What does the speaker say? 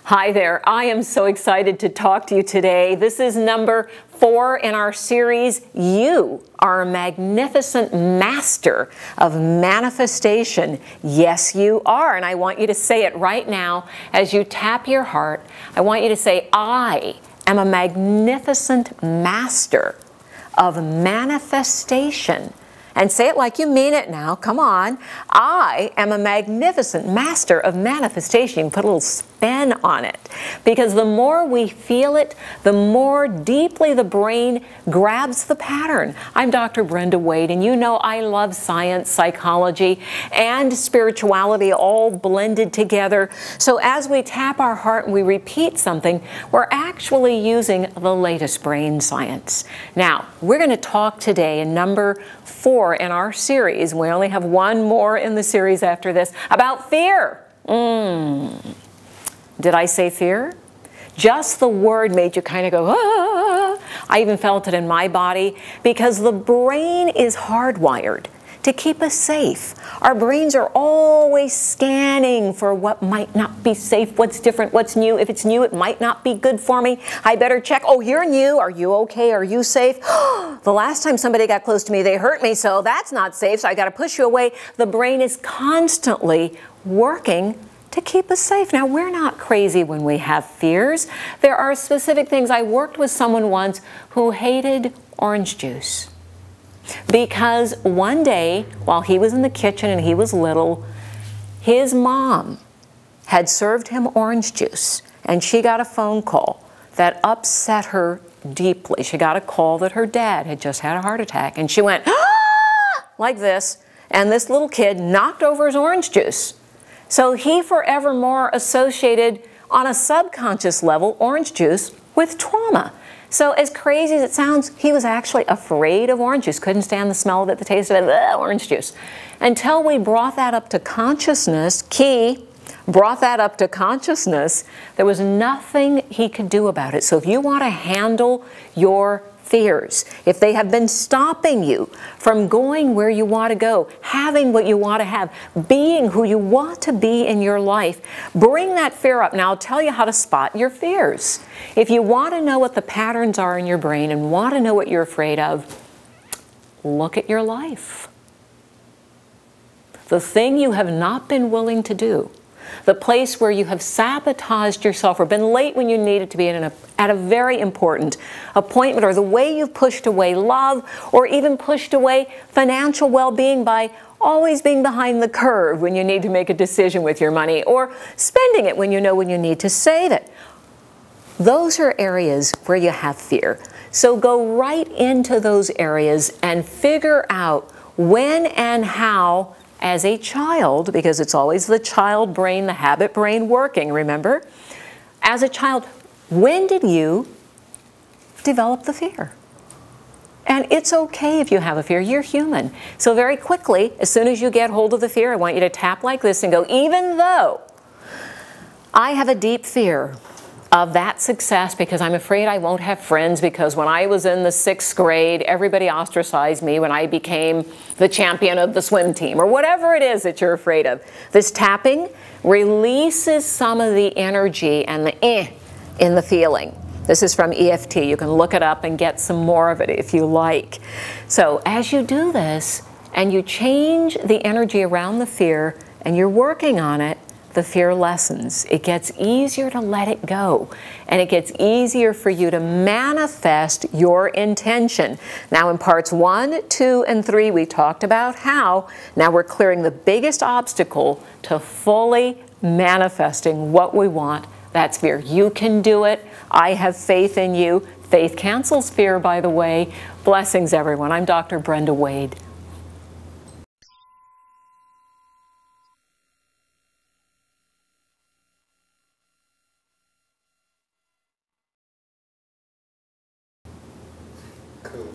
Hi there. I am so excited to talk to you today. This is number 4 in our series. You are a magnificent master of manifestation. Yes, you are. And I want you to say it right now as you tap your heart. I want you to say, I am a magnificent master of manifestation. And say it like you mean it now. Come on. I am a magnificent master of manifestation. You can put a little spin on it. Because the more we feel it, the more deeply the brain grabs the pattern. I'm Dr. Brenda Wade, and you know I love science, psychology, and spirituality all blended together. So as we tap our heart and we repeat something, we're actually using the latest brain science. Now, we're going to talk today in number 4 in our series. We only have one more in the series after this, about fear. Did I say fear? Just the word made you kind of go, ah. I even felt it in my body because the brain is hardwired to keep us safe. Our brains are always scanning for what might not be safe, what's different, what's new. If it's new, it might not be good for me. I better check. Oh, you're new. Are you okay? Are you safe? The last time somebody got close to me, they hurt me, so that's not safe, so I got to push you away. The brain is constantly working to keep us safe. Now, we're not crazy when we have fears. There are specific things. I worked with someone once who hated orange juice because one day while he was in the kitchen and he was little, his mom had served him orange juice and she got a phone call that upset her deeply. She got a call that her dad had just had a heart attack and she went, ah! Like this, and this little kid knocked over his orange juice. So he forevermore associated on a subconscious level orange juice with trauma. So as crazy as it sounds, he was actually afraid of orange juice, couldn't stand the smell of it, the taste of it, orange juice. Until we brought that up to consciousness, brought that up to consciousness, there was nothing he could do about it. So if you want to handle your fears, if they have been stopping you from going where you want to go, having what you want to have, being who you want to be in your life, bring that fear up. Now, I'll tell you how to spot your fears. If you want to know what the patterns are in your brain and want to know what you're afraid of, look at your life. The thing you have not been willing to do, the place where you have sabotaged yourself or been late when you needed to be at a very important appointment, or the way you've pushed away love or even pushed away financial well-being by always being behind the curve when you need to make a decision with your money, or spending it when you know when you need to save it. Those are areas where you have fear. So go right into those areas and figure out when and how, as a child, because it's always the child brain, the habit brain working, remember? As a child, when did you develop the fear? And it's okay if you have a fear. You're human. So very quickly, as soon as you get hold of the fear, I want you to tap like this and go, even though I have a deep fear of that success because I'm afraid I won't have friends, because when I was in the 6th grade, everybody ostracized me when I became the champion of the swim team, or whatever it is that you're afraid of. This tapping releases some of the energy and the in the feeling. This is from EFT. You can look it up and get some more of it if you like. So as you do this and you change the energy around the fear and you're working on it, the fear lessens. It gets easier to let it go, and it gets easier for you to manifest your intention. Now in parts 1, 2, and 3, we talked about how. Now we're clearing the biggest obstacle to fully manifesting what we want. That's fear. You can do it. I have faith in you. Faith cancels fear, by the way. Blessings, everyone. I'm Dr. Brenda Wade. Cool.